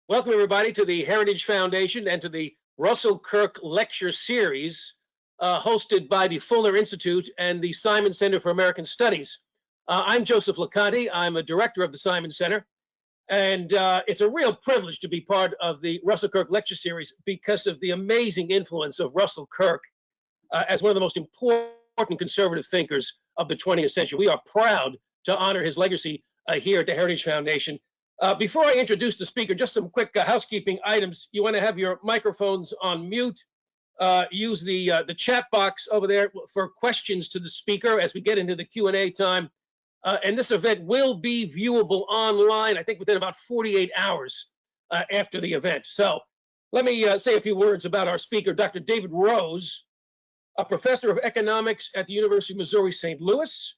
Welcome, everybody, to the Heritage Foundation and to the Russell Kirk Lecture Series hosted by the Fuller Institute and the Simon Center for American Studies. I'm Joseph LeConte. I'm a director of the Simon Center, and it's a real privilege to be part of the Russell Kirk Lecture Series because of the amazing influence of Russell Kirk as one of the most important conservative thinkers of the 20th century. We are proud to honor his legacy here at the Heritage Foundation. Before I introduce the speaker, just some quick housekeeping items. You want to have your microphones on mute. Use the chat box over there for questions to the speaker as we get into the Q&A time. And this event will be viewable online, I think, within about 48 hours after the event. So let me say a few words about our speaker, Dr. David Rose, a professor of economics at the University of Missouri, St. Louis.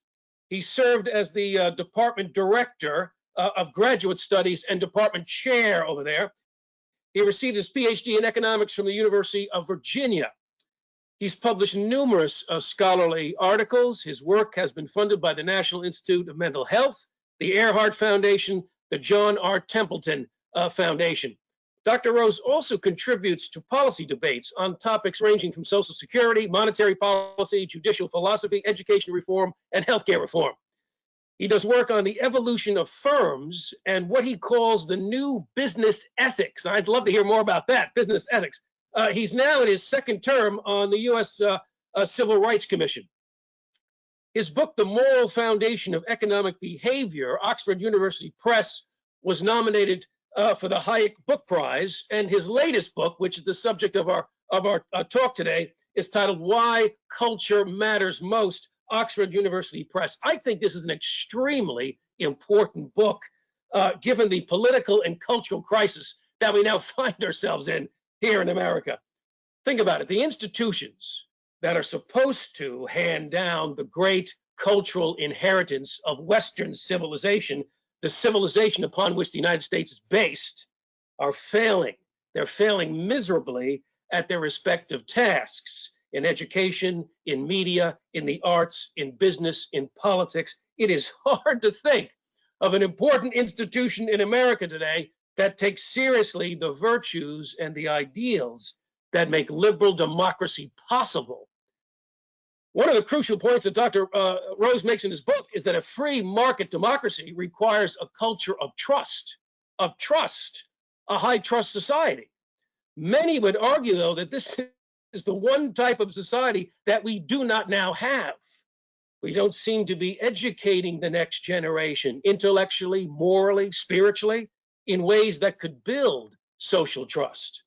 He served as the department director of graduate studies and department chair over there. He received his PhD in economics from the University of Virginia. He's published numerous scholarly articles. His work has been funded by the National Institute of Mental Health, the Earhart Foundation, the John R. Templeton Foundation. Dr. Rose also contributes to policy debates on topics ranging from Social Security, monetary policy, judicial philosophy, education reform, and healthcare reform. He does work on the evolution of firms and what he calls the new business ethics. I'd love to hear more about that, business ethics. He's now in his second term on the U.S. Civil Rights Commission. His book, The Moral Foundation of Economic Behavior, Oxford University Press, was nominated for the Hayek Book Prize. And his latest book, which is the subject of our talk today, is titled Why Culture Matters Most, Oxford University Press. I think this is an extremely important book, given the political and cultural crisis that we now find ourselves in here in America. Think about it. The institutions that are supposed to hand down the great cultural inheritance of Western civilization, the civilization upon which the United States is based, are failing. They're failing miserably at their respective tasks. In education, in media, in the arts, in business, in politics. It is hard to think of an important institution in America today that takes seriously the virtues and the ideals that make liberal democracy possible. One of the crucial points that Dr. Rose makes in his book is that a free market democracy requires a culture of trust, a high trust society. Many would argue, though, that this is the one type of society that we do not now have. We don't seem to be educating the next generation intellectually, morally, spiritually, in ways that could build social trust.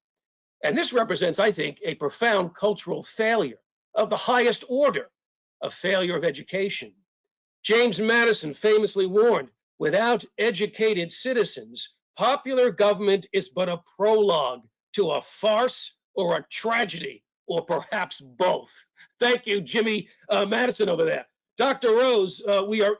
And this represents, I think, a profound cultural failure of the highest order, a failure of education. James Madison famously warned, without educated citizens, popular government is but a prologue to a farce or a tragedy, or perhaps both. Thank you, Jimmy Madison over there. Dr. Rose, we are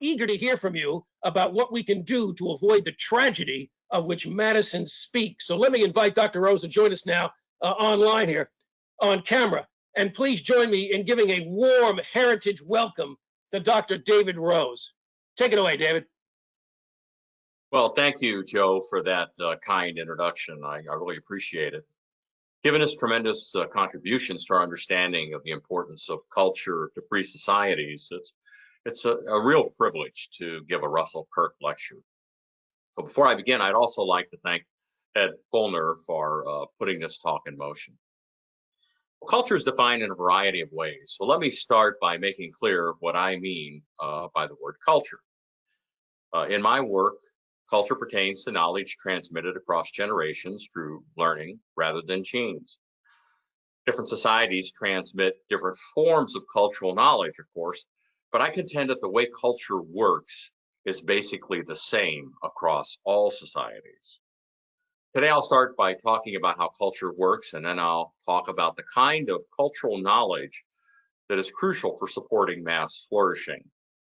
eager to hear from you about what we can do to avoid the tragedy of which Madison speaks. So let me invite Dr. Rose to join us now online here on camera. And please join me in giving a warm heritage welcome to Dr. David Rose. Take it away, David. Well, thank you, Joe, for that kind introduction. I really appreciate it. Given his tremendous contributions to our understanding of the importance of culture to free societies, it's a real privilege to give a Russell Kirk lecture. So before I begin, I'd also like to thank Ed Fulner for putting this talk in motion. Well, culture is defined in a variety of ways. So let me start by making clear what I mean by the word culture. In my work, culture pertains to knowledge transmitted across generations through learning rather than genes. Different societies transmit different forms of cultural knowledge, of course, but I contend that the way culture works is basically the same across all societies. Today, I'll start by talking about how culture works, and then I'll talk about the kind of cultural knowledge that is crucial for supporting mass flourishing.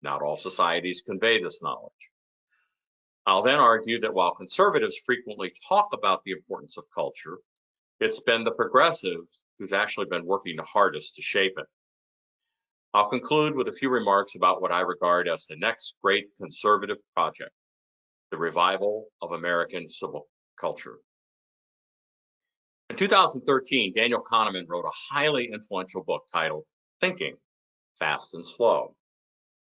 Not all societies convey this knowledge. I'll then argue that while conservatives frequently talk about the importance of culture, it's been the progressives who's actually been working the hardest to shape it. I'll conclude with a few remarks about what I regard as the next great conservative project, the revival of American civil culture. In 2013, Daniel Kahneman wrote a highly influential book titled Thinking, Fast and Slow.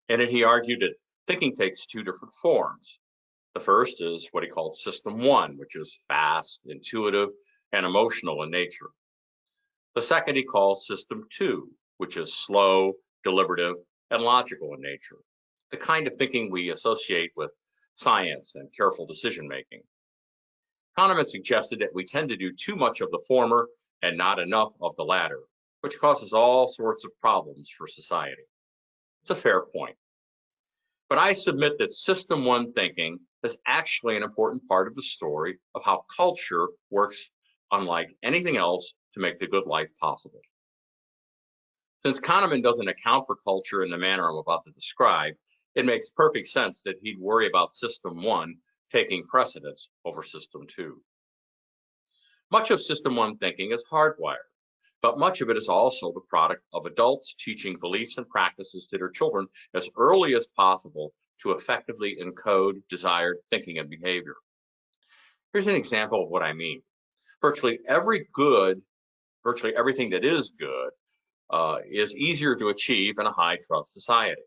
In it, he argued that thinking takes two different forms. The first is what he called System 1, which is fast, intuitive, and emotional in nature. The second he calls System 2, which is slow, deliberative, and logical in nature, the kind of thinking we associate with science and careful decision making. Kahneman suggested that we tend to do too much of the former and not enough of the latter, which causes all sorts of problems for society. It's a fair point. But I submit that System 1 thinking is actually an important part of the story of how culture works unlike anything else to make the good life possible. Since Kahneman doesn't account for culture in the manner I'm about to describe, it makes perfect sense that he'd worry about System 1 taking precedence over System 2. Much of System 1 thinking is hardwired, but much of it is also the product of adults teaching beliefs and practices to their children as early as possible to effectively encode desired thinking and behavior. Here's an example of what I mean. Virtually everything that is good is easier to achieve in a high trust society.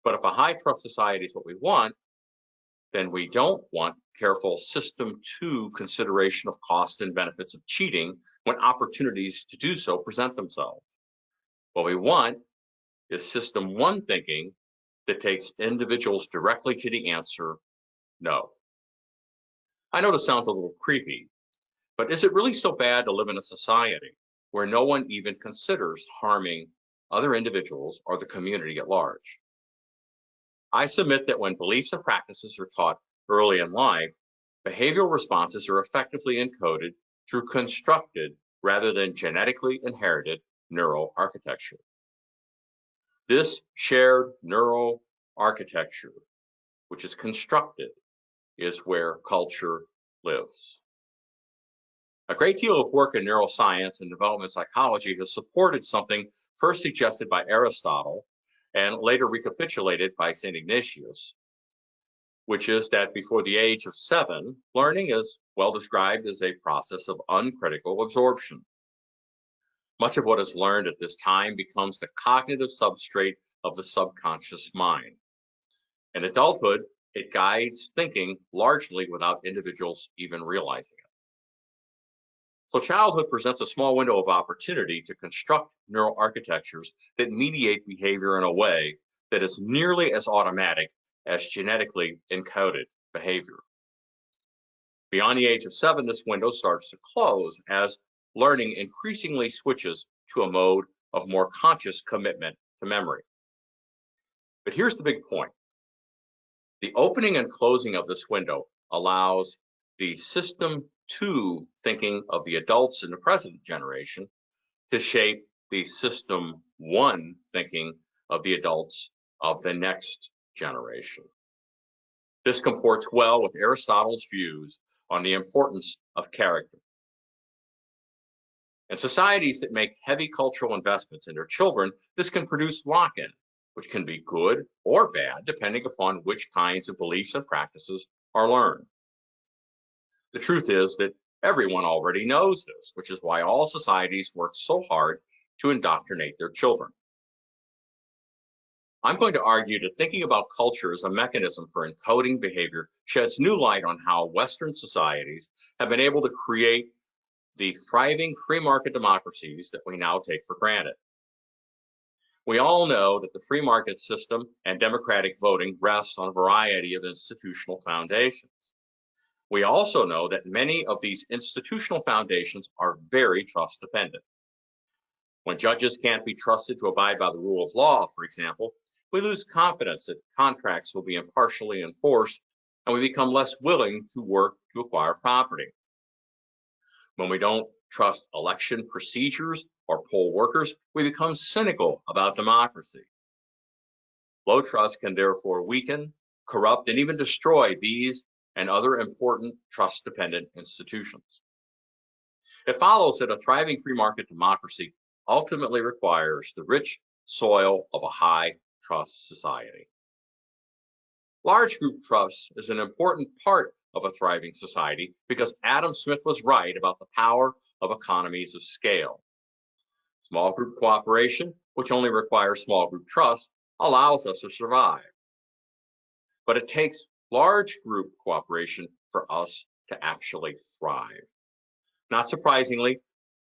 But if a high trust society is what we want, then we don't want careful System 2 consideration of cost and benefits of cheating when opportunities to do so present themselves. What we want is System 1 thinking that takes individuals directly to the answer, no. I know this sounds a little creepy, but is it really so bad to live in a society where no one even considers harming other individuals or the community at large? I submit that when beliefs and practices are taught early in life, behavioral responses are effectively encoded through constructed rather than genetically inherited neural architecture. This shared neural architecture, which is constructed, is where culture lives. A great deal of work in neuroscience and development psychology has supported something first suggested by Aristotle and later recapitulated by St. Ignatius, which is that before the age of 7, learning is well described as a process of uncritical absorption. Much of what is learned at this time becomes the cognitive substrate of the subconscious mind. In adulthood, it guides thinking largely without individuals even realizing it. So childhood presents a small window of opportunity to construct neural architectures that mediate behavior in a way that is nearly as automatic as genetically encoded behavior. Beyond the age of 7, this window starts to close as learning increasingly switches to a mode of more conscious commitment to memory. But here's the big point. The opening and closing of this window allows the System 2 thinking of the adults in the present generation to shape the System 1 thinking of the adults of the next generation. This comports well with Aristotle's views on the importance of character. In societies that make heavy cultural investments in their children, this can produce lock-in, which can be good or bad depending upon which kinds of beliefs and practices are learned. The truth is that everyone already knows this, which is why all societies work so hard to indoctrinate their children. I'm going to argue that thinking about culture as a mechanism for encoding behavior sheds new light on how Western societies have been able to create the thriving free market democracies that we now take for granted. We all know that the free market system and democratic voting rests on a variety of institutional foundations. We also know that many of these institutional foundations are very trust dependent. When judges can't be trusted to abide by the rule of law, for example, we lose confidence that contracts will be impartially enforced, and we become less willing to work to acquire property. When we don't trust election procedures or poll workers, we become cynical about democracy. Low trust can therefore weaken, corrupt, and even destroy these and other important trust-dependent institutions. It follows that a thriving free market democracy ultimately requires the rich soil of a high trust society. Large group trust is an important part of a thriving society because Adam Smith was right about the power of economies of scale. Small group cooperation, which only requires small group trust, allows us to survive. But it takes large group cooperation for us to actually thrive. Not surprisingly,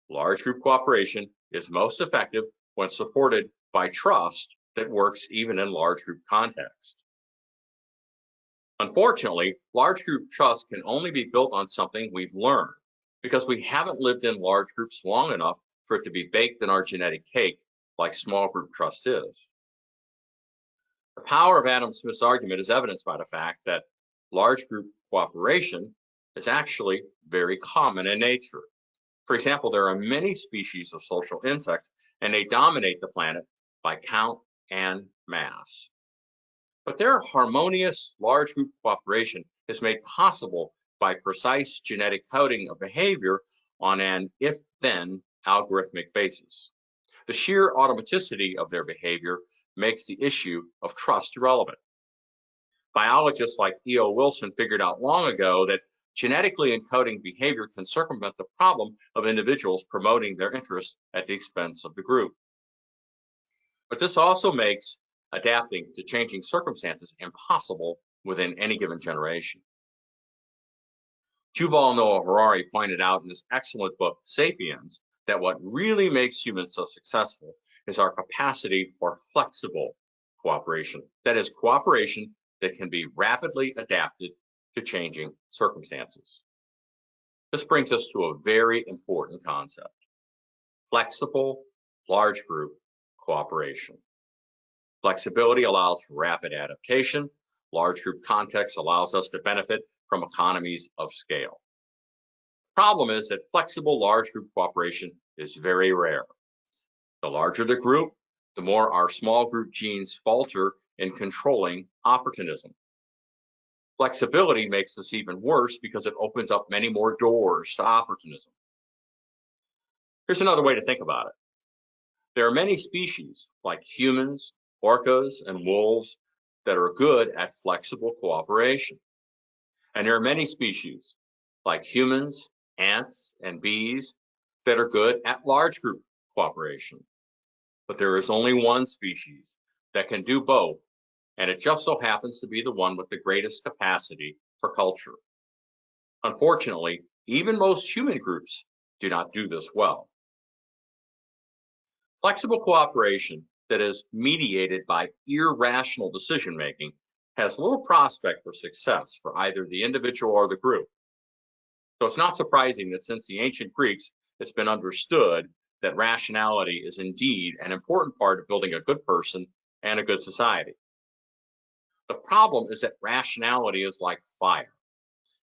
large group cooperation is most effective when supported by trust that works even in large group contexts. Unfortunately, large group trust can only be built on something we've learned because we haven't lived in large groups long enough for it to be baked in our genetic cake like small group trust is. The power of Adam Smith's argument is evidenced by the fact that large group cooperation is actually very common in nature. For example, there are many species of social insects, and they dominate the planet by count and mass. But their harmonious large group cooperation is made possible by precise genetic coding of behavior on an if-then algorithmic basis. The sheer automaticity of their behavior makes the issue of trust irrelevant. Biologists like E.O. Wilson figured out long ago that genetically encoding behavior can circumvent the problem of individuals promoting their interest at the expense of the group. But this also makes adapting to changing circumstances impossible within any given generation. Yuval Noah Harari pointed out in his excellent book, Sapiens, that what really makes humans so successful is our capacity for flexible cooperation. That is, cooperation that can be rapidly adapted to changing circumstances. This brings us to a very important concept: flexible, large group cooperation. Flexibility allows for rapid adaptation. Large group context allows us to benefit from economies of scale. The problem is that flexible large group cooperation is very rare. The larger the group, the more our small group genes falter in controlling opportunism. Flexibility makes this even worse because it opens up many more doors to opportunism. Here's another way to think about it. There are many species, like humans, orcas, and wolves, that are good at flexible cooperation. And there are many species, like humans, ants, and bees, that are good at large group cooperation. But there is only one species that can do both, and it just so happens to be the one with the greatest capacity for culture. Unfortunately, even most human groups do not do this well. Flexible cooperation that is mediated by irrational decision-making has little prospect for success for either the individual or the group. So it's not surprising that since the ancient Greeks, it's been understood that rationality is indeed an important part of building a good person and a good society. The problem is that rationality is like fire.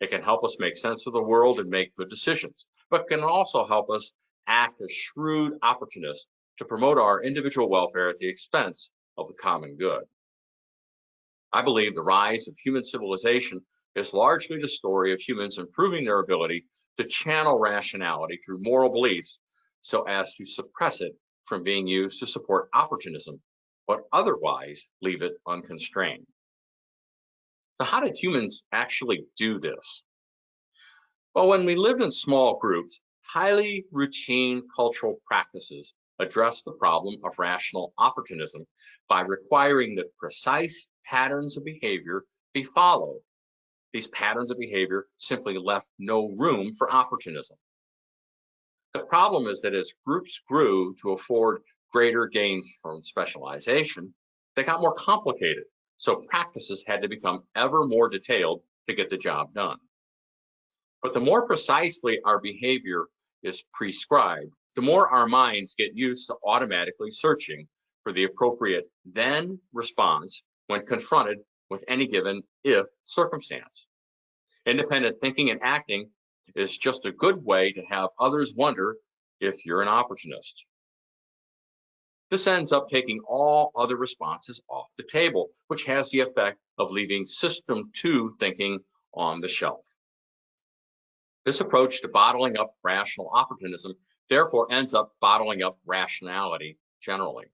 It can help us make sense of the world and make good decisions, but can also help us act as shrewd opportunists to promote our individual welfare at the expense of the common good. I believe the rise of human civilization is largely the story of humans improving their ability to channel rationality through moral beliefs so as to suppress it from being used to support opportunism, but otherwise leave it unconstrained. So how did humans actually do this? Well, when we lived in small groups, highly routine cultural practices address the problem of rational opportunism by requiring that precise patterns of behavior be followed. These patterns of behavior simply left no room for opportunism. The problem is that as groups grew to afford greater gains from specialization, they got more complicated. So practices had to become ever more detailed to get the job done. But the more precisely our behavior is prescribed, the more our minds get used to automatically searching for the appropriate then response when confronted with any given if circumstance. Independent thinking and acting is just a good way to have others wonder if you're an opportunist. This ends up taking all other responses off the table, which has the effect of leaving system 2 thinking on the shelf. This approach to bottling up rational opportunism therefore ends up bottling up rationality generally.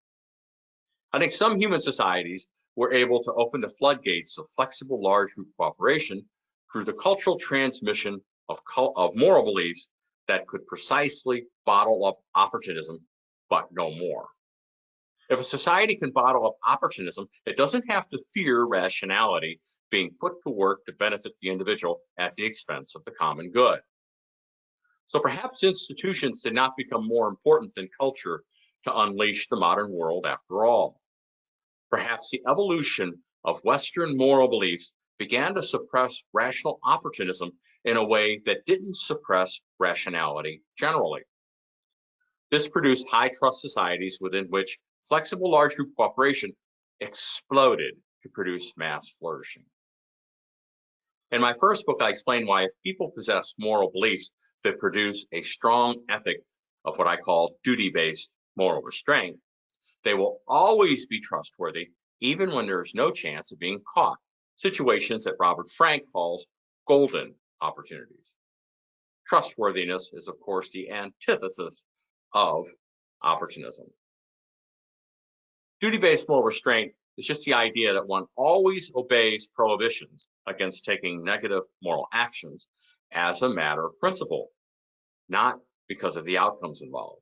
I think some human societies were able to open the floodgates of flexible large group cooperation, through the cultural transmission of moral beliefs that could precisely bottle up opportunism, but no more. If a society can bottle up opportunism, it doesn't have to fear rationality being put to work to benefit the individual at the expense of the common good. So perhaps institutions did not become more important than culture to unleash the modern world after all. Perhaps the evolution of Western moral beliefs began to suppress rational opportunism in a way that didn't suppress rationality generally. This produced high trust societies within which flexible large group cooperation exploded to produce mass flourishing. In my first book, I explain why if people possess moral beliefs that produce a strong ethic of what I call duty-based moral restraint, they will always be trustworthy, even when there is no chance of being caught, situations that Robert Frank calls golden opportunities. Trustworthiness is, of course, the antithesis of opportunism. Duty-based moral restraint is just the idea that one always obeys prohibitions against taking negative moral actions as a matter of principle, not because of the outcomes involved.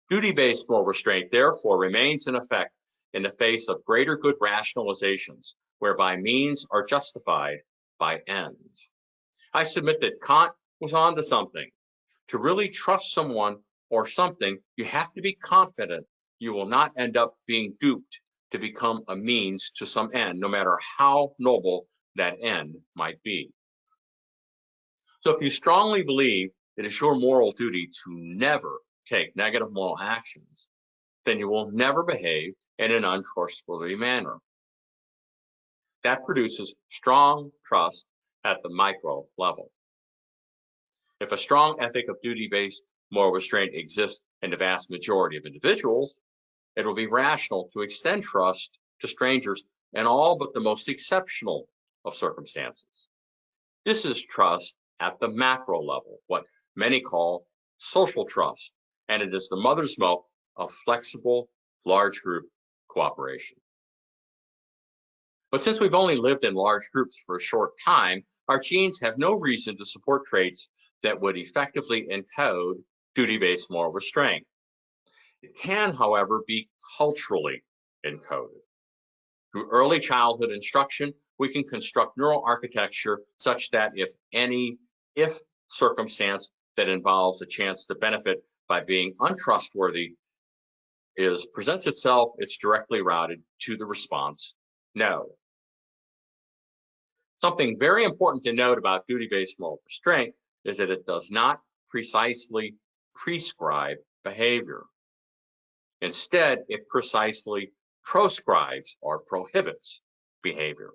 Duty-based moral restraint, therefore, remains in effect in the face of greater good rationalizations, whereby means are justified by ends. I submit that Kant was onto something. To really trust someone or something, you have to be confident you will not end up being duped to become a means to some end, no matter how noble that end might be. So if you strongly believe it is your moral duty to never take negative moral actions, then you will never behave in an untrustworthy manner. That produces strong trust at the micro level. If a strong ethic of duty-based moral restraint exists in the vast majority of individuals, it will be rational to extend trust to strangers in all but the most exceptional of circumstances. This is trust at the macro level, what many call social trust, and it is the mother's milk of flexible, large group cooperation. But since we've only lived in large groups for a short time, our genes have no reason to support traits that would effectively encode duty-based moral restraint. It can, however, be culturally encoded. Through early childhood instruction, we can construct neural architecture such that if circumstance that involves a chance to benefit by being untrustworthy presents itself, it's directly routed to the response, no. Something very important to note about duty-based moral restraint is that it does not precisely prescribe behavior. Instead, it precisely proscribes or prohibits behavior.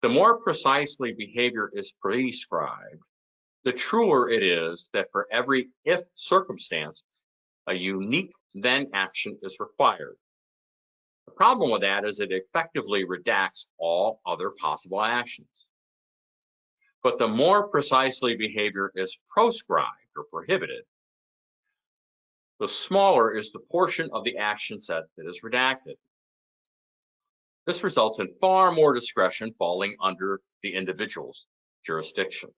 The more precisely behavior is prescribed, the truer it is that for every if circumstance, a unique then action is required. The problem with that is it effectively redacts all other possible actions. But the more precisely behavior is proscribed or prohibited, the smaller is the portion of the action set that is redacted. This results in far more discretion falling under the individual's jurisdiction.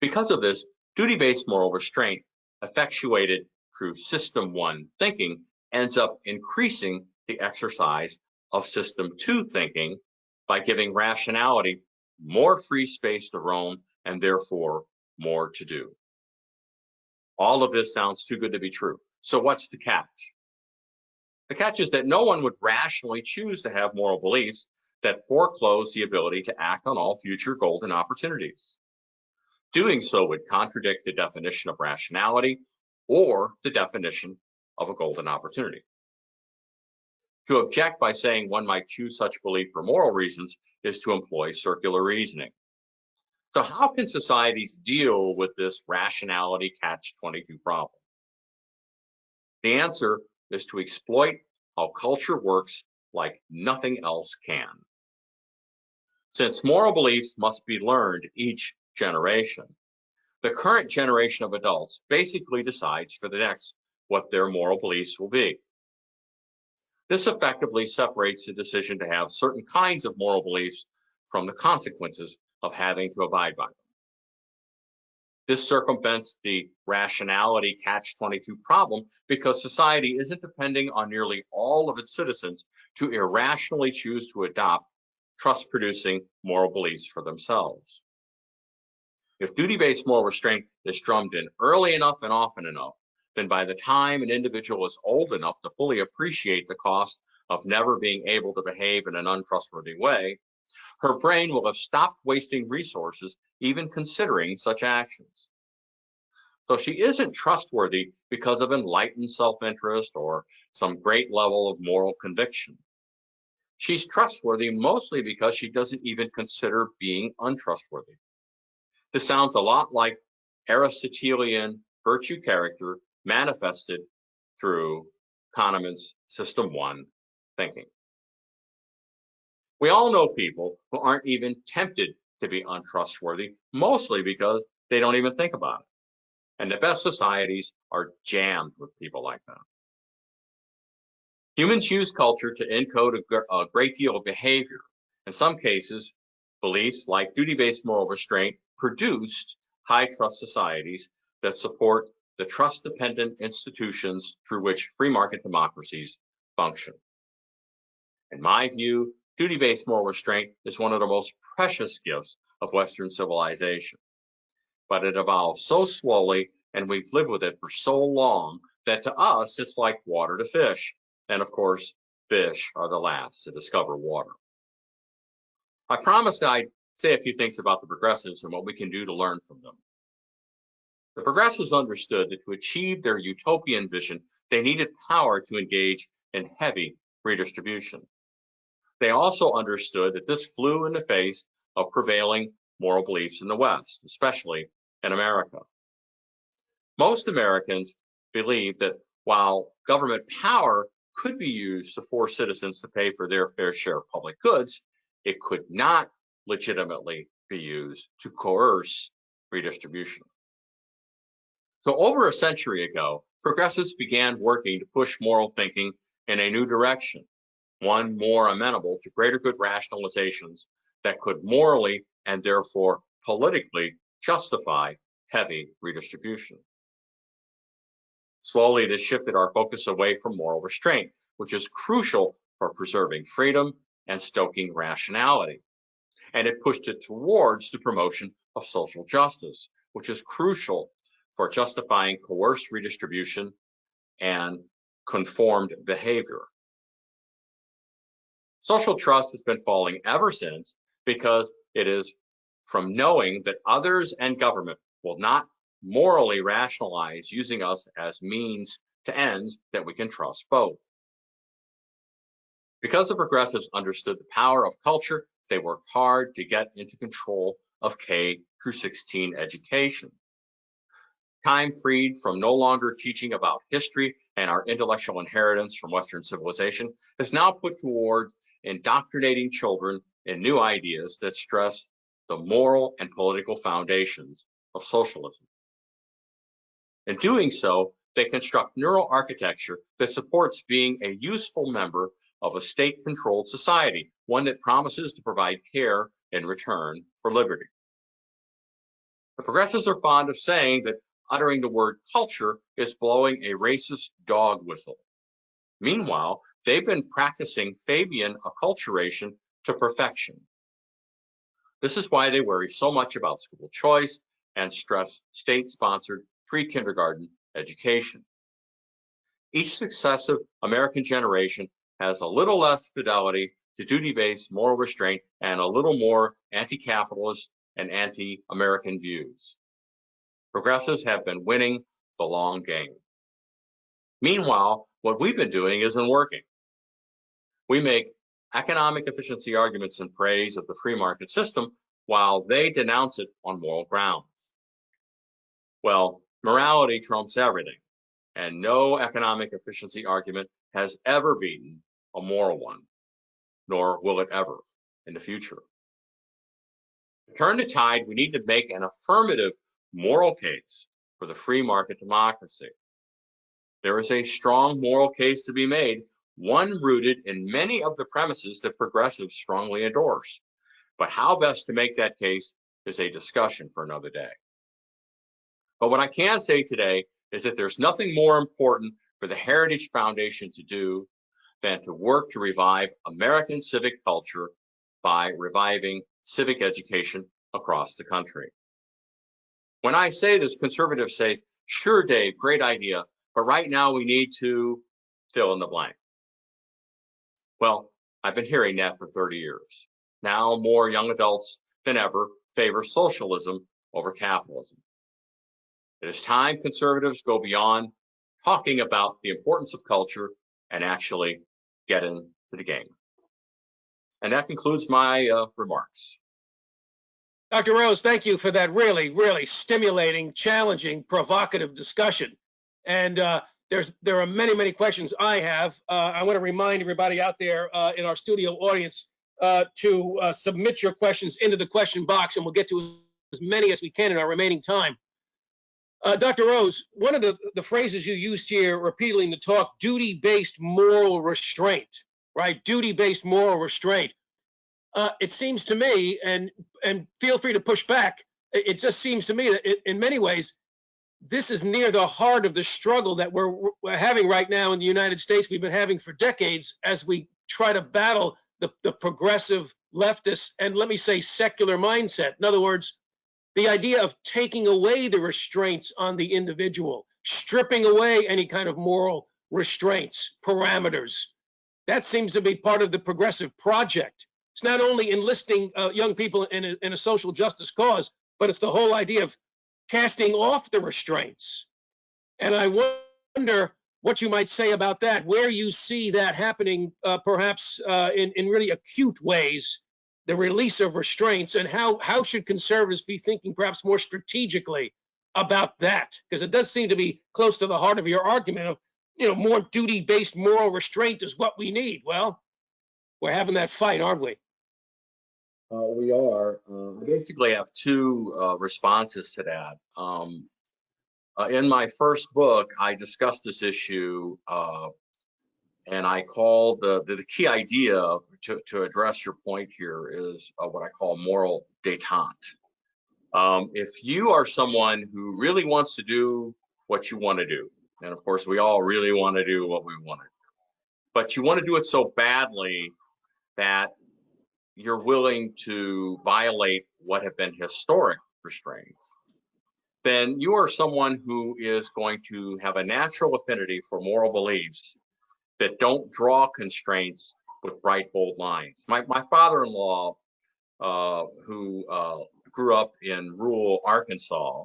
Because of this, duty-based moral restraint, effectuated through System 1 thinking, ends up increasing the exercise of System 2 thinking by giving rationality more free space to roam and therefore more to do. All of this sounds too good to be true. So what's the catch? The catch is that no one would rationally choose to have moral beliefs that foreclose the ability to act on all future golden opportunities. Doing so would contradict the definition of rationality or the definition of a golden opportunity. To object by saying one might choose such belief for moral reasons is to employ circular reasoning. So how can societies deal with this rationality catch-22 problem? The answer is to exploit how culture works like nothing else can. Since moral beliefs must be learned each generation, the current generation of adults basically decides for the next what their moral beliefs will be. This effectively separates the decision to have certain kinds of moral beliefs from the consequences of having to abide by them. This circumvents the rationality catch-22 problem because society isn't depending on nearly all of its citizens to irrationally choose to adopt trust-producing moral beliefs for themselves. If duty-based moral restraint is drummed in early enough and often enough, then by the time an individual is old enough to fully appreciate the cost of never being able to behave in an untrustworthy way, her brain will have stopped wasting resources even considering such actions. So she isn't trustworthy because of enlightened self-interest or some great level of moral conviction. She's trustworthy mostly because she doesn't even consider being untrustworthy. This sounds a lot like Aristotelian virtue character manifested through Kahneman's System 1 thinking. We all know people who aren't even tempted to be untrustworthy, mostly because they don't even think about it. And the best societies are jammed with people like that. Humans use culture to encode a great deal of behavior. In some cases, beliefs like duty-based moral restraint produced high-trust societies that support the trust-dependent institutions through which free market democracies function. In my view, duty-based moral restraint is one of the most precious gifts of Western civilization. But it evolved so slowly, and we've lived with it for so long, that to us, it's like water to fish. And of course, fish are the last to discover water. I promised I'd say a few things about the progressives and what we can do to learn from them. The progressives understood that to achieve their utopian vision, they needed power to engage in heavy redistribution. They also understood that this flew in the face of prevailing moral beliefs in the West, especially in America. Most Americans believe that while government power could be used to force citizens to pay for their fair share of public goods, it could not legitimately be used to coerce redistribution. So over a century ago, progressives began working to push moral thinking in a new direction, one more amenable to greater good rationalizations that could morally and therefore politically justify heavy redistribution. Slowly, this shifted our focus away from moral restraint, which is crucial for preserving freedom and stoking rationality. And it pushed it towards the promotion of social justice, which is crucial for justifying coerced redistribution and conformed behavior. Social trust has been falling ever since because it is from knowing that others and government will not morally rationalize using us as means to ends that we can trust both. Because the progressives understood the power of culture, they worked hard to get into control of K through 16 education. Time freed from no longer teaching about history and our intellectual inheritance from Western civilization is now put toward indoctrinating children in new ideas that stress the moral and political foundations of socialism. In doing so, they construct neural architecture that supports being a useful member of a state-controlled society, one that promises to provide care in return for liberty. The progressives are fond of saying that uttering the word culture is blowing a racist dog whistle. Meanwhile, they've been practicing Fabian acculturation to perfection. This is why they worry so much about school choice and stress state-sponsored pre-kindergarten education. Each successive American generation has a little less fidelity to duty-based moral restraint and a little more anti-capitalist and anti-American views. Progressives have been winning the long game. Meanwhile, what we've been doing isn't working. We make economic efficiency arguments in praise of the free market system while they denounce it on moral grounds. Well, morality trumps everything, and no economic efficiency argument has ever beaten a moral one, nor will it ever in the future. To turn the tide, we need to make an affirmative moral case for the free market democracy. There is a strong moral case to be made, one rooted in many of the premises that progressives strongly endorse. But how best to make that case is a discussion for another day. But what I can say today is that there's nothing more important for the Heritage Foundation to do than to work to revive American civic culture by reviving civic education across the country. When I say this, conservatives say, sure, Dave, great idea, but right now we need to fill in the blank. Well, I've been hearing that for 30 years. Now more young adults than ever favor socialism over capitalism. It is time conservatives go beyond talking about the importance of culture and actually get into the game. And that concludes my remarks. Dr. Rose, thank you for that really, really stimulating, challenging, provocative discussion. And there are many, many questions I have. I want to remind everybody out there in our studio audience to submit your questions into the question box, and we'll get to as many as we can in our remaining time. Dr. Rose, one of the phrases you used here repeatedly in the talk, duty-based moral restraint, right? Duty-based moral restraint. It seems to me, and feel free to push back, it just seems to me that in many ways, this is near the heart of the struggle that we're having right now in the United States. We've been having for decades as we try to battle the progressive leftist and, let me say, secular mindset. In other words, the idea of taking away the restraints on the individual, stripping away any kind of moral restraints, parameters. That seems to be part of the progressive project. It's not only enlisting young people in a social justice cause, but it's the whole idea of casting off the restraints. And I wonder what you might say about that, where you see that happening, perhaps in really acute ways, the release of restraints, and how should conservatives be thinking perhaps more strategically about that? Because it does seem to be close to the heart of your argument of, more duty-based moral restraint is what we need. Well, we're having that fight, aren't we? We are. I basically have two responses to that. In my first book, I discussed this issue, and I called the key idea to address your point here is what I call moral détente. If you are someone who really wants to do what you want to do, and of course we all really want to do what we want to do, but you want to do it so badly that you're willing to violate what have been historic restraints, then you are someone who is going to have a natural affinity for moral beliefs that don't draw constraints with bright, bold lines. My father-in-law, who grew up in rural Arkansas,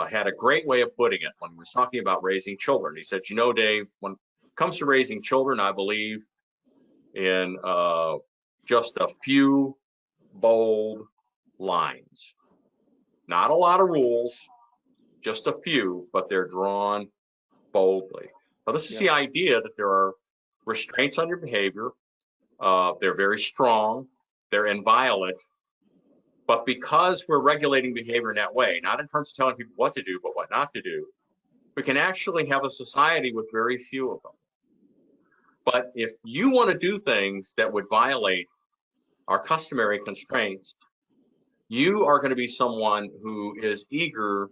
had a great way of putting it when he was talking about raising children. He said, Dave, when it comes to raising children, I believe in just a few bold lines. Not a lot of rules, just a few, but they're drawn boldly. Now, this is the idea that there are restraints on your behavior. They're very strong. They're inviolate. But because we're regulating behavior in that way, not in terms of telling people what to do, but what not to do, we can actually have a society with very few of them. But if you want to do things that would violate our customary constraints, you are going to be someone who is eager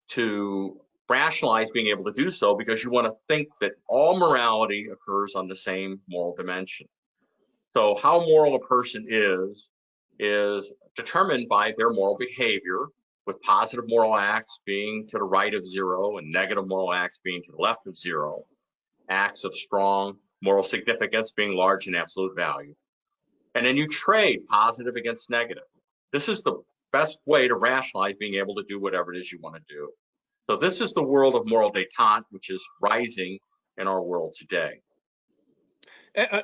to rationalize being able to do so because you want to think that all morality occurs on the same moral dimension. So how moral a person is determined by their moral behavior, with positive moral acts being to the right of zero and negative moral acts being to the left of zero, acts of strong moral significance being large in absolute value. And then you trade positive against negative. This is the best way to rationalize being able to do whatever it is you want to do. So this is the world of moral détente, which is rising in our world today.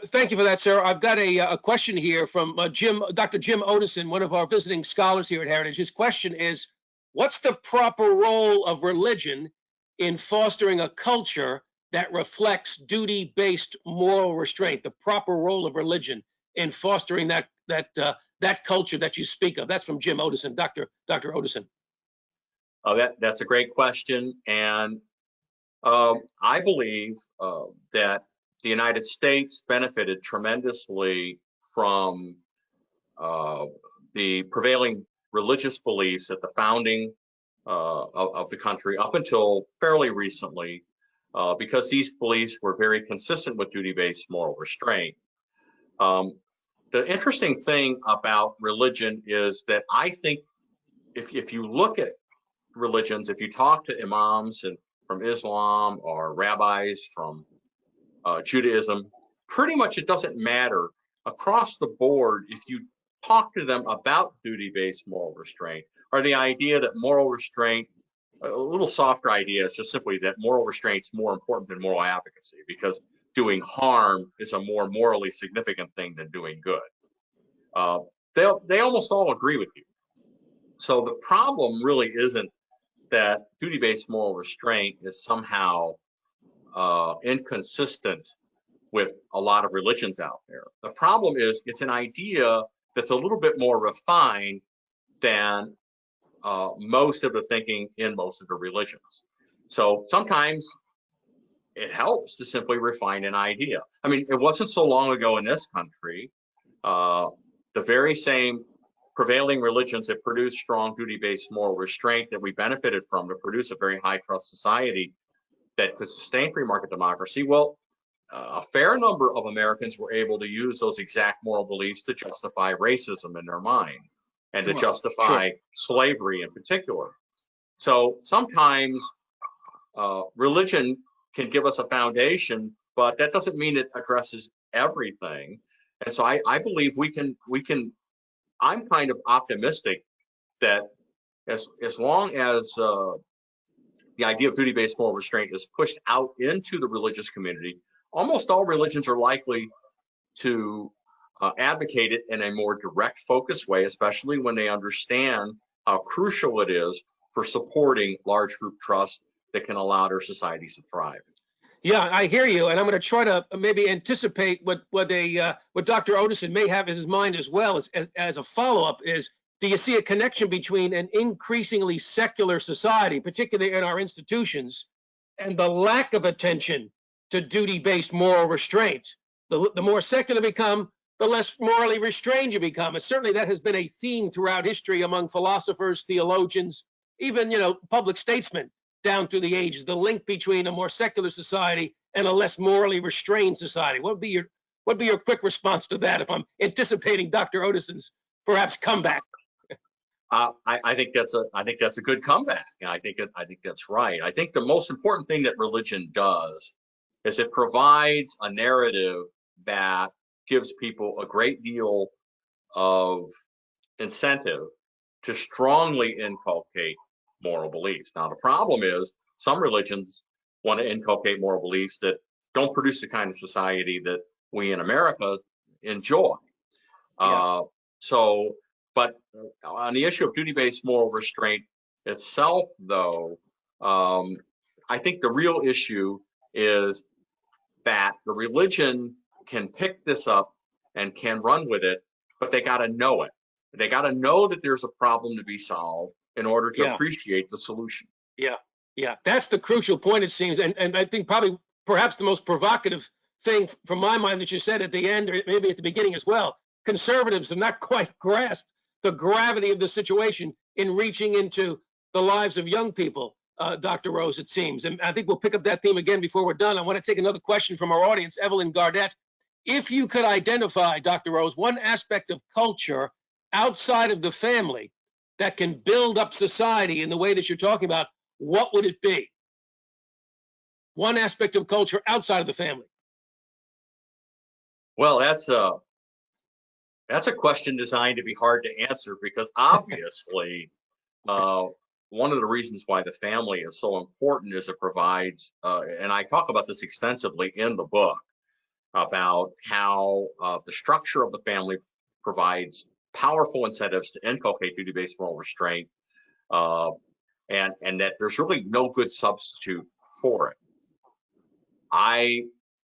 Thank you for that, sir. I've got a question here from Dr. Jim Otteson, one of our visiting scholars here at Heritage. His question is, what's the proper role of religion in fostering a culture that reflects duty-based moral restraint? The proper role of religion in fostering that culture that you speak of. That's from Jim Otteson, Dr. Otteson. That's a great question, and I believe that the United States benefited tremendously from the prevailing religious beliefs at the founding of the country up until fairly recently, because these beliefs were very consistent with duty-based moral restraint. The interesting thing about religion is that I think if you look at religions, if you talk to imams from Islam or rabbis from Judaism, pretty much it doesn't matter across the board if you talk to them about duty-based moral restraint, or the idea that moral restraint, a little softer idea is just simply that moral restraint is more important than moral advocacy, because doing harm is a more morally significant thing than doing good. They almost all agree with you. So the problem really isn't that duty-based moral restraint is somehow inconsistent with a lot of religions out there. The problem is it's an idea that's a little bit more refined than most of the thinking in most of the religions. So sometimes it helps to simply refine an idea. I mean, it wasn't so long ago in this country, the very same prevailing religions that produce strong duty-based moral restraint that we benefited from to produce a very high trust society that could sustain free market democracy. Well, a fair number of Americans were able to use those exact moral beliefs to justify racism in their mind and to justify slavery in particular. So sometimes religion can give us a foundation, but that doesn't mean it addresses everything. And so I believe we can, I'm kind of optimistic that as long as the idea of duty-based moral restraint is pushed out into the religious community, almost all religions are likely to advocate it in a more direct, focused way, especially when they understand how crucial it is for supporting large group trust that can allow their societies to thrive. Yeah, I hear you, and I'm going to try to maybe anticipate what Dr. Otteson may have in his mind as well as a follow-up is, do you see a connection between an increasingly secular society, particularly in our institutions, and the lack of attention to duty-based moral restraint? The more secular you become, the less morally restrained you become. And certainly that has been a theme throughout history among philosophers, theologians, even public statesmen down through the ages, the link between a more secular society and a less morally restrained society. What would be your quick response to that if I'm anticipating Dr. Otteson's perhaps comeback? I think that's a good comeback. I think that's right. I think the most important thing that religion does is it provides a narrative that gives people a great deal of incentive to strongly inculcate moral beliefs. Now, the problem is some religions want to inculcate moral beliefs that don't produce the kind of society that we in America enjoy. Yeah. But on the issue of duty-based moral restraint itself, though, I think the real issue is that the religion can pick this up and can run with it, but they got to know it. They got to know that there's a problem to be solved in order to appreciate the solution. Yeah, that's the crucial point, it seems. And I think probably perhaps the most provocative thing from my mind that you said at the end, or maybe at the beginning as well, conservatives have not quite grasped the gravity of the situation in reaching into the lives of young people, Dr. Rose, it seems. And I think we'll pick up that theme again before we're done. I want to take another question from our audience, Evelyn Gardette. If you could identify, Dr. Rose, one aspect of culture outside of the family that can build up society in the way that you're talking about, what would it be? One aspect of culture outside of the family. Well, that's a question designed to be hard to answer, because obviously one of the reasons why the family is so important is it provides, and I talk about this extensively in the book, about how the structure of the family provides powerful incentives to inculcate duty-based moral restraint, and that there's really no good substitute for it. I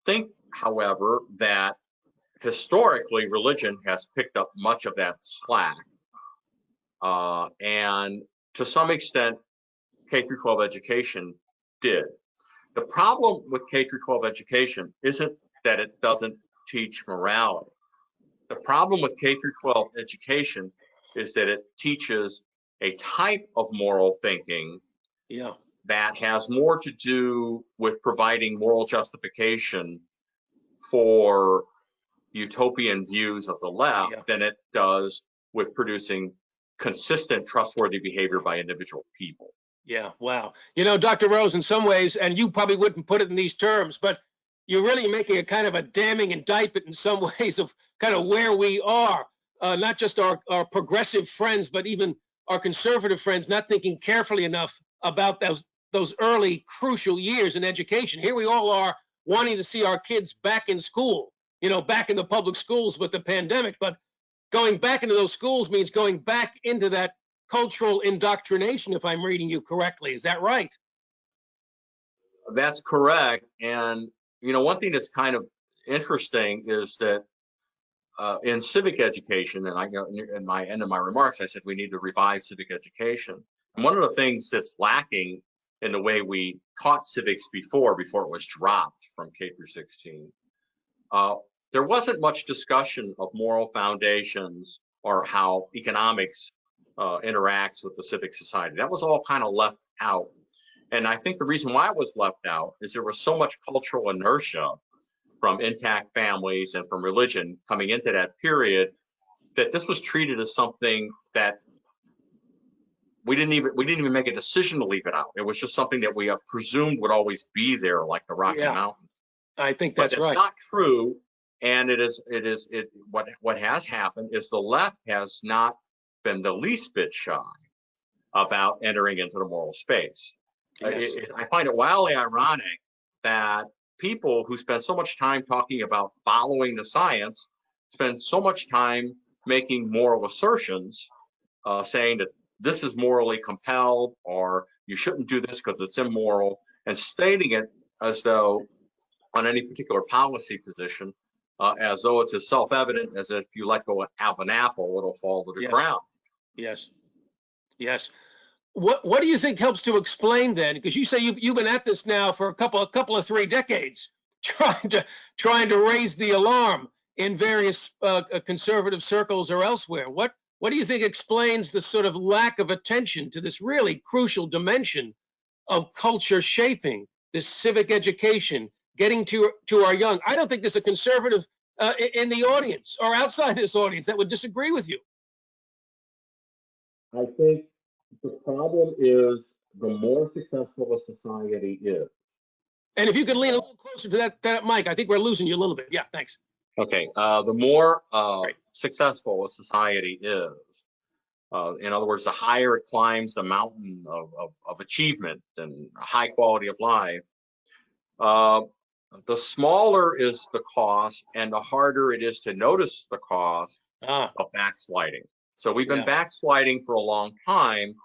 think, however, that historically religion has picked up much of that slack, and to some extent K-12 education did. The problem with K-12 education isn't that it doesn't teach morality. The problem with K through 12 education is that it teaches a type of moral thinking Yeah. that has more to do with providing moral justification for utopian views of the left Yeah. than it does with producing consistent, trustworthy behavior by individual people. Yeah, wow. You know, Dr. Rose, in some ways, and you probably wouldn't put it in these terms, but you're really making a kind of a damning indictment in some ways of kind of where we are, not just our progressive friends, but even our conservative friends, not thinking carefully enough about those early crucial years in education. Here we all are wanting to see our kids back in school, you know, back in the public schools with the pandemic, but going back into those schools means going back into that cultural indoctrination, if I'm reading you correctly. Is that right? That's correct. And, you know, one thing that's kind of interesting is that in civic education, and I go in my end of my remarks, I said we need to revise civic education. And one of the things that's lacking in the way we taught civics before it was dropped from K through 16, there wasn't much discussion of moral foundations or how economics interacts with the civic society. That was all kind of left out. And I think the reason why it was left out is there was so much cultural inertia from intact families and from religion coming into that period that this was treated as something that we didn't even make a decision to leave it out. It was just something that we presumed would always be there, like the Rocky Yeah, Mountains. I think But that's that's right. not true. And what has happened is the left has not been the least bit shy about entering into the moral space. Yes. I find it wildly ironic that people who spend so much time talking about following the science spend so much time making moral assertions, saying that this is morally compelled or you shouldn't do this because it's immoral, and stating it as though on any particular policy position, as though it's as self-evident as if you let go of an apple, it'll fall to the Yes. ground. Yes. Yes. What do you think helps to explain then? Because you say you've been at this now for a couple of 3 decades, trying to raise the alarm in various conservative circles or elsewhere. What do you think explains the sort of lack of attention to this really crucial dimension of culture shaping, this civic education, getting to our young? I don't think there's a conservative in the audience or outside this audience that would disagree with you. I think the problem is the more successful a society is. And if you could lean a little closer to that mic, I think we're losing you a little bit. Yeah, thanks. Okay, the more Great. successful a society is, in other words, the higher it climbs the mountain of achievement and high quality of life, uh, the smaller is the cost and the harder it is to notice the cost Ah, of backsliding. So we've been yeah, backsliding for a long time,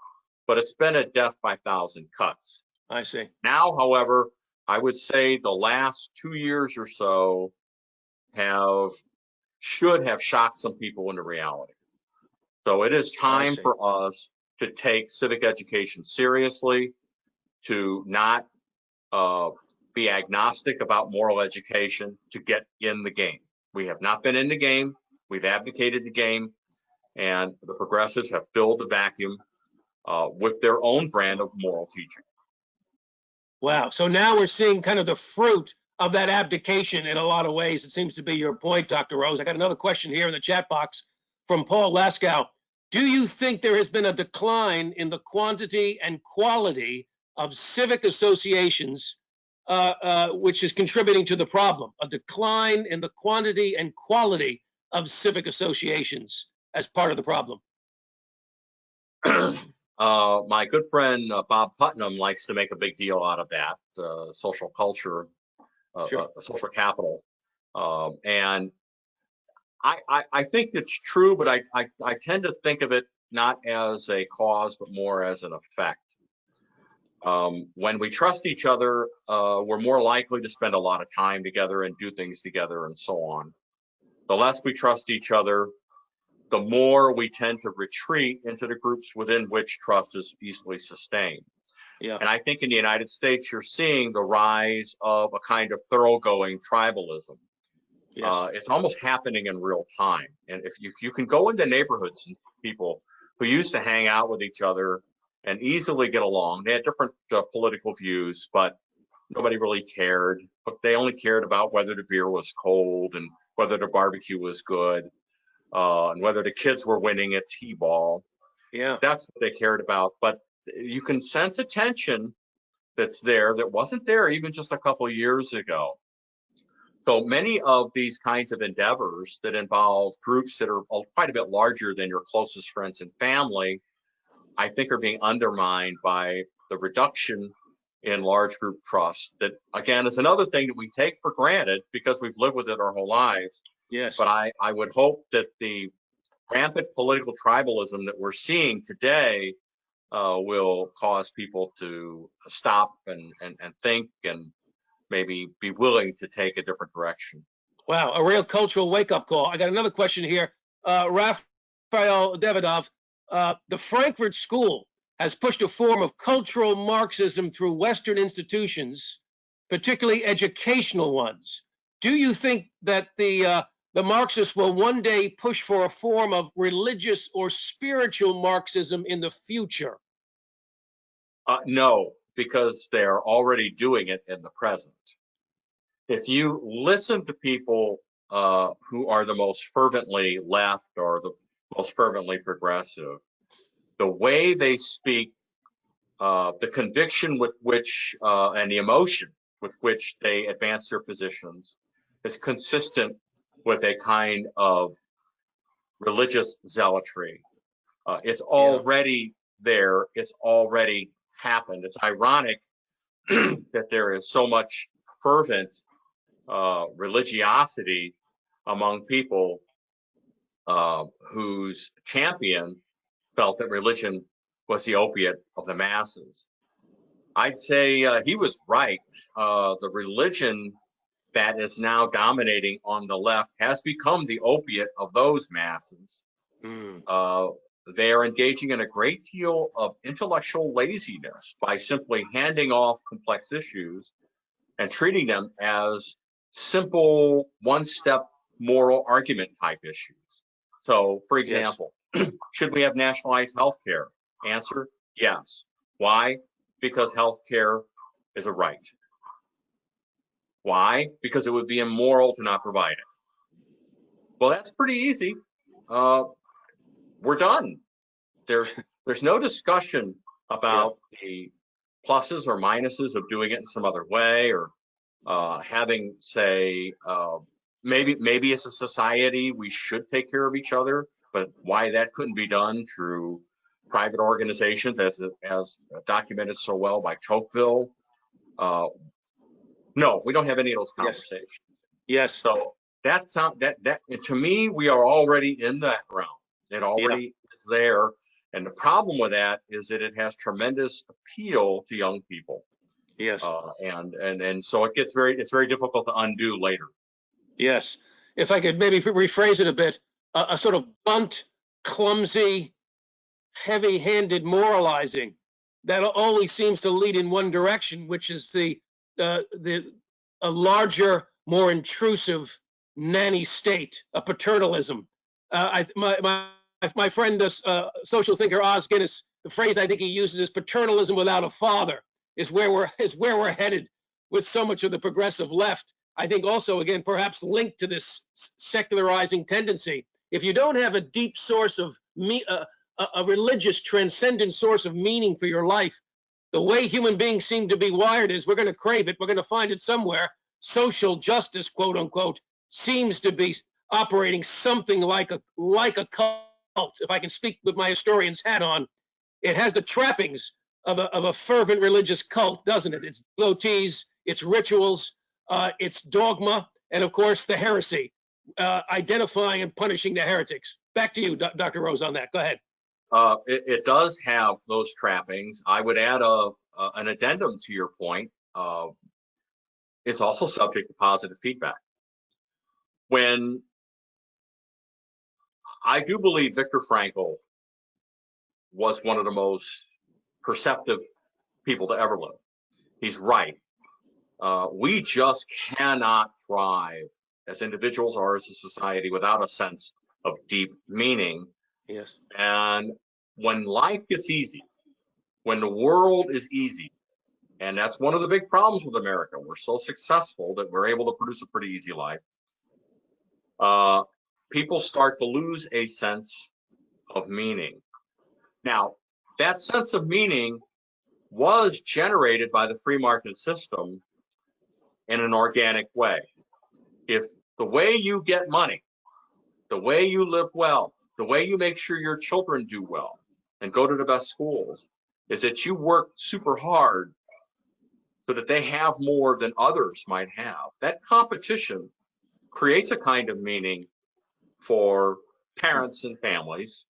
but it's been a death by 1,000 cuts. I see. Now, however, I would say the last 2 years or so should have shocked some people into reality. So it is I time see. for us to take civic education seriously, to not be agnostic about moral education, to get in the game. We have not been in the game. We've abdicated the game, and the progressives have filled the vacuum with their own brand of moral teaching. Wow. So now we're seeing kind of the fruit of that abdication in a lot of ways. It seems to be your point, Dr. Rose. I got another question here in the chat box from Paul Laskow. Do you think there has been a decline in the quantity and quality of civic associations, which is contributing to the problem? A decline in the quantity and quality of civic associations as part of the problem? My good friend Bob Putnam likes to make a big deal out of that social culture, Sure. social capital, and I think it's true, but I tend to think of it not as a cause, but more as an effect. When we trust each other, we're more likely to spend a lot of time together and do things together and so on. The less we trust each other, the more we tend to retreat into the groups within which trust is easily sustained. Yeah. And I think in the United States, you're seeing the rise of a kind of thoroughgoing tribalism. Yes. It's almost happening in real time. And if you can go into neighborhoods and people who used to hang out with each other and easily get along, they had different political views, but nobody really cared. But they only cared about whether the beer was cold and whether the barbecue was good, and whether the kids were winning at t-ball. Yeah. That's what they cared about. But you can sense a tension that's there that wasn't there even just a couple of years ago. So many of these kinds of endeavors that involve groups that are quite a bit larger than your closest friends and family, I think are being undermined by the reduction in large group trust. That, again, is another thing that we take for granted because we've lived with it our whole lives. Yes. But I would hope that the rampant political tribalism that we're seeing today will cause people to stop and think and maybe be willing to take a different direction. Wow, a real cultural wake-up call. I got another question here. Raphael Davidov, the Frankfurt School has pushed a form of cultural Marxism through Western institutions, particularly educational ones. Do you think that the Marxists will one day push for a form of religious or spiritual Marxism in the future? No, because they're already doing it in the present. If you listen to people who are the most fervently left or the most fervently progressive, the way they speak, the conviction with which and the emotion with which they advance their positions is consistent with a kind of religious zealotry. It's already there. It's already happened. It's ironic that there is so much fervent religiosity among people whose champion felt that religion was the opiate of the masses. I'd say he was right. The religion that is now dominating on the left has become the opiate of those masses. They are engaging in a great deal of intellectual laziness by simply handing off complex issues and treating them as simple one-step moral argument type issues. So, for example, should we have nationalized health care? Answer, yes. Why? Because health care is a right. Why? Because it would be immoral to not provide it. Well, that's pretty easy. We're done. There's no discussion about the pluses or minuses of doing it in some other way, or having, say, maybe as a society we should take care of each other, but why that couldn't be done through private organizations, as documented so well by Tocqueville. No, we don't have any of those conversations. Yes. So that to me, we are already in that realm. It already is there. And the problem with that is that it has tremendous appeal to young people. Yes. And so it's very difficult to undo later. Yes. If I could maybe rephrase it a bit, a sort of blunt, clumsy, heavy-handed moralizing that always seems to lead in one direction, which is a larger, more intrusive nanny state, a paternalism. My friend, the social thinker Os Guinness, the phrase I think he uses is paternalism without a father is where we're headed with so much of the progressive left. I think also, again, perhaps linked to this secularizing tendency. If you don't have a deep source of a religious, transcendent source of meaning for your life, the way human beings seem to be wired is we're going to crave it. We're going to find it somewhere. Social justice, quote unquote, seems to be operating something like a cult. If I can speak with my historian's hat on, it has the trappings of a fervent religious cult, doesn't it? It's devotees, it's rituals, it's dogma, and of course the heresy, identifying and punishing the heretics. Back to you, Dr. Rose, on that. Go ahead. It does have those trappings. I would add an addendum to your point. It's also subject to positive feedback. When I do believe Viktor Frankl was one of the most perceptive people to ever live. He's right. We just cannot thrive as individuals or as a society without a sense of deep meaning. Yes. And when life gets easy, when the world is easy, and that's one of the big problems with America, we're so successful that we're able to produce a pretty easy life. People start to lose a sense of meaning. Now, that sense of meaning was generated by the free market system in an organic way. If the way you get money, the way you live well, the way you make sure your children do well and go to the best schools is that you work super hard so that they have more than others might have, that competition creates a kind of meaning for parents and families.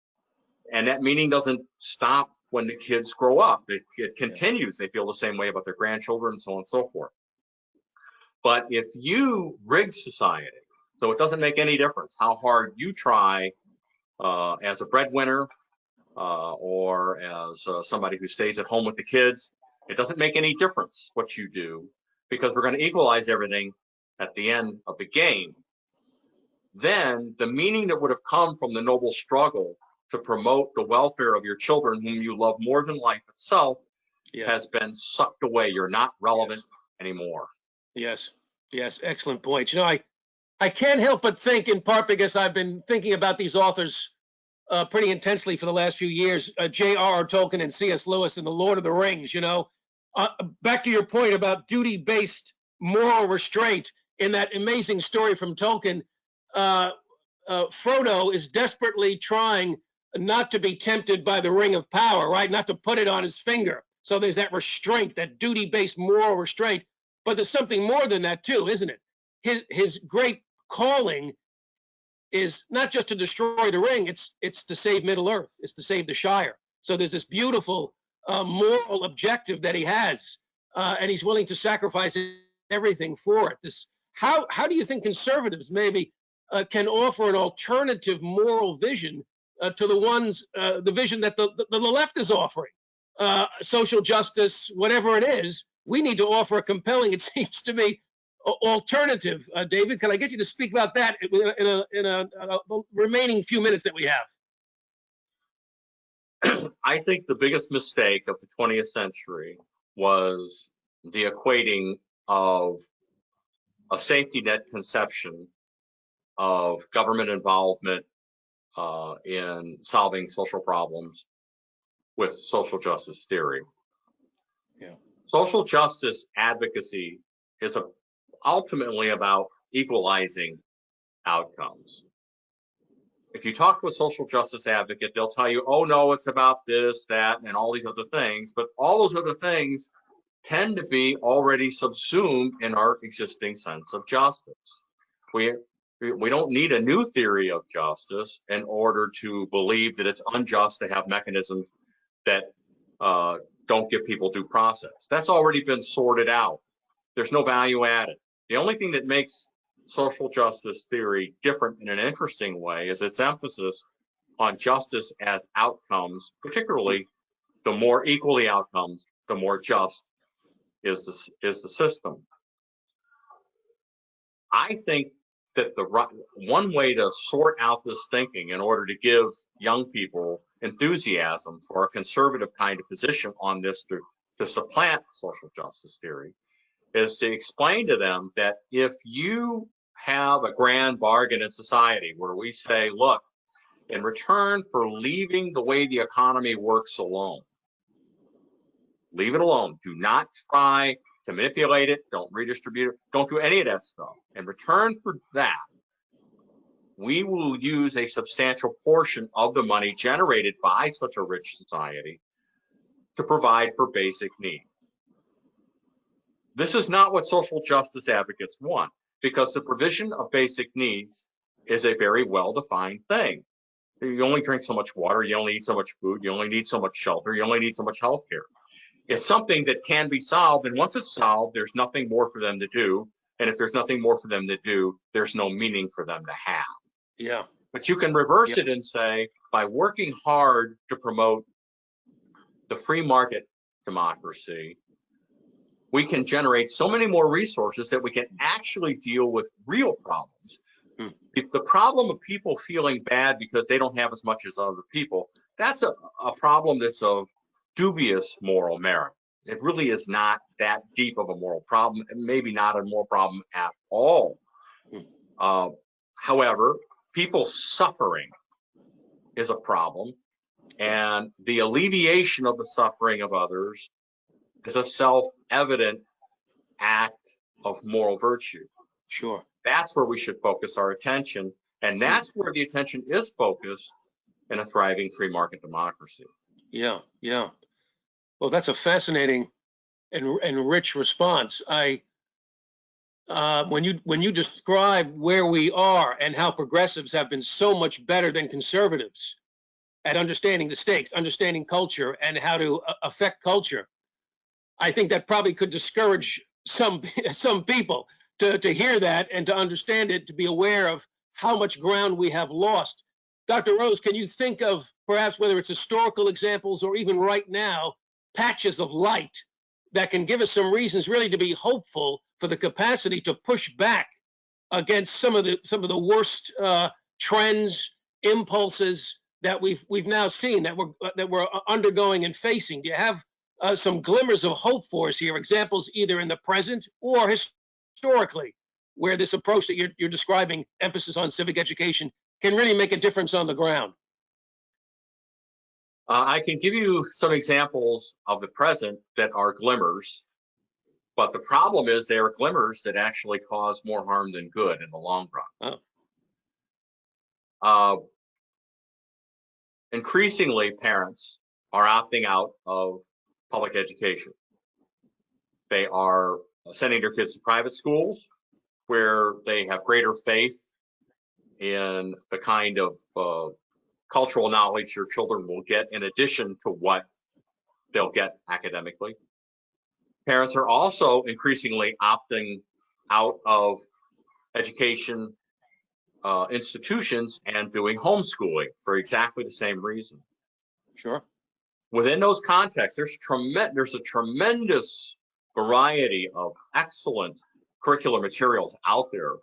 And that meaning doesn't stop when the kids grow up. It continues. They feel the same way about their grandchildren and so on and so forth. But if you rig society, so it doesn't make any difference how hard you try as a breadwinner or as somebody who stays at home with the kids, it doesn't make any difference what you do, because we're going to equalize everything at the end of the game. Then the meaning that would have come from the noble struggle to promote the welfare of your children, whom you love more than life itself, has been sucked away. You're not relevant anymore. Yes, yes, excellent point. You know, I can't help but think, in part because I've been thinking about these authors pretty intensely for the last few years, J.R.R. Tolkien and C.S. Lewis and the Lord of the Rings, you know. Back to your point about duty-based moral restraint, in that amazing story from Tolkien, Frodo is desperately trying not to be tempted by the ring of power, right? Not to put it on his finger. So there's that restraint, that duty-based moral restraint. But there's something more than that too, isn't it? His great calling is not just to destroy the ring, it's to save Middle Earth, it's to save the Shire. So there's this beautiful moral objective that he has, and he's willing to sacrifice everything for it. How do you think conservatives maybe can offer an alternative moral vision to the vision that the left is offering? Social justice, whatever it is, we need to offer a compelling, it seems to me, alternative. David, can I get you to speak about that in a remaining few minutes that we have? I think the biggest mistake of the 20th century was the equating of a safety net conception of government involvement in solving social problems with social justice theory. Yeah. Social justice advocacy is ultimately about equalizing outcomes. If you talk to a social justice advocate, they'll tell you, oh no, it's about this, that, and all these other things. But all those other things tend to be already subsumed in our existing sense of justice. We don't need a new theory of justice in order to believe that it's unjust to have mechanisms that don't give people due process. That's already been sorted out. There's no value added. The only thing that makes social justice theory different in an interesting way is its emphasis on justice as outcomes, particularly the more equally outcomes, the more just is the system. I think that one way to sort out this thinking in order to give young people enthusiasm for a conservative kind of position on this to supplant social justice theory is to explain to them that if you have a grand bargain in society where we say, look, in return for leaving the way the economy works alone, leave it alone. Do not try to manipulate it. Don't redistribute it. Don't do any of that stuff. In return for that, we will use a substantial portion of the money generated by such a rich society to provide for basic needs. This is not what social justice advocates want, because the provision of basic needs is a very well-defined thing. You only drink so much water, you only eat so much food, you only need so much shelter, you only need so much health care. It's something that can be solved, and once it's solved, there's nothing more for them to do. And if there's nothing more for them to do, there's no meaning for them to have. Yeah. But you can reverse it and say, by working hard to promote the free market democracy, we can generate so many more resources that we can actually deal with real problems. If the problem of people feeling bad because they don't have as much as other people, that's a problem that's of dubious moral merit. It really is not that deep of a moral problem, and maybe not a moral problem at all. However, people suffering is a problem, and the alleviation of the suffering of others is a self-evident act of moral virtue. Sure. That's where we should focus our attention, and that's where the attention is focused in a thriving free market democracy. Yeah, yeah. Well, that's a fascinating and rich response. When you describe where we are and how progressives have been so much better than conservatives at understanding the stakes, understanding culture, and how to affect culture, I think that probably could discourage some people to hear that and to understand it, to be aware of how much ground we have lost. Dr. Rose, can you think of perhaps, whether it's historical examples or even right now, patches of light that can give us some reasons really to be hopeful for the capacity to push back against some of the worst trends, impulses that we've now seen, that we're undergoing and facing? Do you have some glimmers of hope for us here, examples either in the present or historically, where this approach that you're describing, emphasis on civic education, can really make a difference on the ground? I can give you some examples of the present that are glimmers, but the problem is they are glimmers that actually cause more harm than good in the long run. Increasingly, parents are opting out of public education. They are sending their kids to private schools where they have greater faith in the kind of cultural knowledge your children will get in addition to what they'll get academically. Parents are also increasingly opting out of education institutions and doing homeschooling for exactly the same reason. Sure. Within those contexts, there's a tremendous variety of excellent curricular materials out there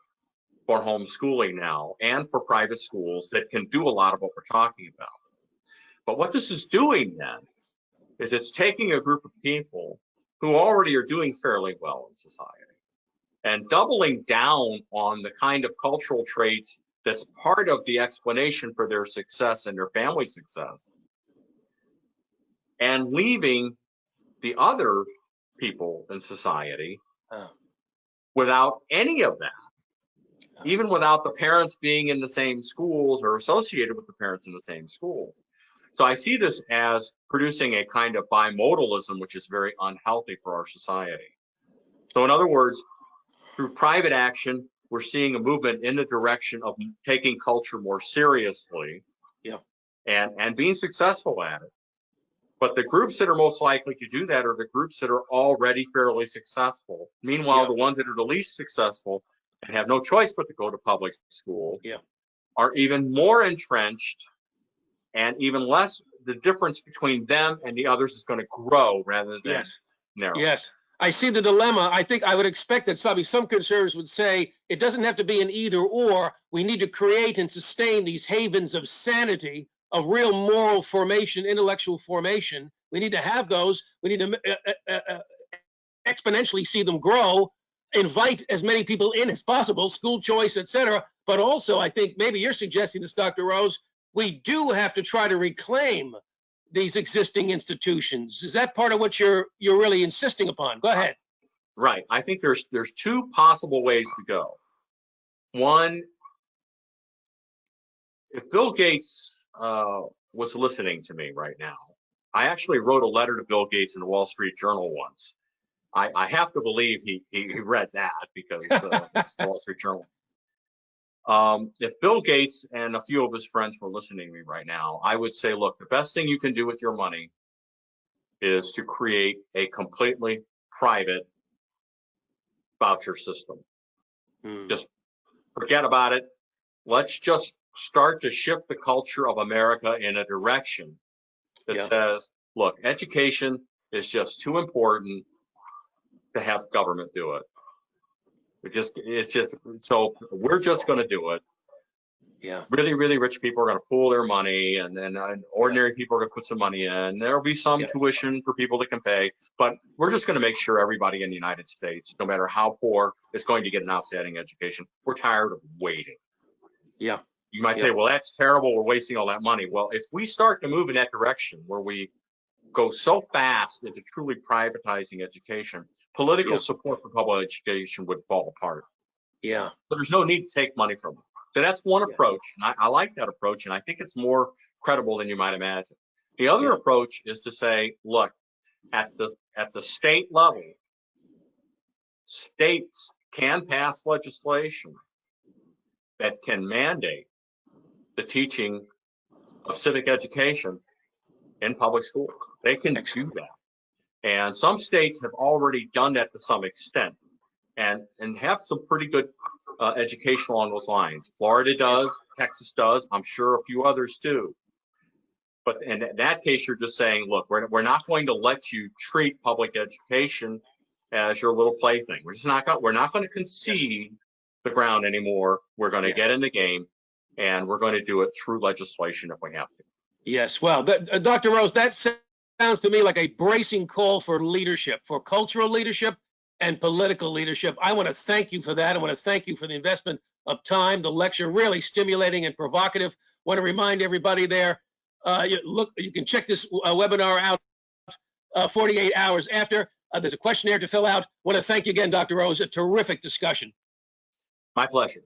for homeschooling now and for private schools that can do a lot of what we're talking about. But what this is doing then is it's taking a group of people who already are doing fairly well in society and doubling down on the kind of cultural traits that's part of the explanation for their success and their family success, and leaving the other people in society without any of that, even without the parents being in the same schools or associated with the parents in the same schools. So I see this as producing a kind of bimodalism, which is very unhealthy for our society. So in other words, through private action, we're seeing a movement in the direction of taking culture more seriously, and being successful at it. But the groups that are most likely to do that are the groups that are already fairly successful. Meanwhile, the ones that are the least successful and have no choice but to go to public school are even more entrenched, and even less, the difference between them and the others is going to grow rather than narrow. Yes. I see the dilemma. I think I would expect that probably some conservatives would say it doesn't have to be an either or. We need to create and sustain these havens of sanity, of real moral formation, intellectual formation. We need to have those. We need to exponentially see them grow, invite as many people in as possible, school choice, etc. But also, I think maybe you're suggesting this, Dr. Rose, we do have to try to reclaim these existing institutions. Is that part of what you're really insisting upon? Go ahead. Right. I think there's two possible ways to go. One, if Bill Gates was listening to me right now, I actually wrote a letter to Bill Gates in the Wall Street Journal once. I have to believe he read that, because it's the Wall Street Journal. If Bill Gates and a few of his friends were listening to me right now, I would say, look, the best thing you can do with your money is to create a completely private voucher system. Just forget about it. Let's just start to shift the culture of America in a direction that says, look, education is just too important to have government do it. So we're just going to do it. Yeah. Really, really rich people are going to pool their money, and then ordinary people are going to put some money in. There'll be some tuition for people that can pay, but we're just going to make sure everybody in the United States, no matter how poor, is going to get an outstanding education. We're tired of waiting. Yeah. You might say, well, that's terrible. We're wasting all that money. Well, if we start to move in that direction where we go so fast into truly privatizing education, political support for public education would fall apart. Yeah. But there's no need to take money from them. So that's one approach. And I like that approach, and I think it's more credible than you might imagine. The other approach is to say, look, at the state level, states can pass legislation that can mandate the teaching of civic education in public schools. They can do that. And some states have already done that to some extent and have some pretty good education along those lines. Florida does, Texas does, I'm sure a few others do. But in that case, you're just saying, look, we're not going to let you treat public education as your little plaything. We're not going to concede the ground anymore. We're going to get in the game, and we're going to do it through legislation if we have to. Yes, well, Dr. Rose, that sounds to me like a bracing call for leadership, for cultural leadership and political leadership. I want to thank you for that. I want to thank you for the investment of time. The lecture really stimulating and provocative. I want to remind everybody there, you can check this webinar out 48 hours after. There's a questionnaire to fill out. I want to thank you again, Dr. Rose. A terrific discussion. My pleasure.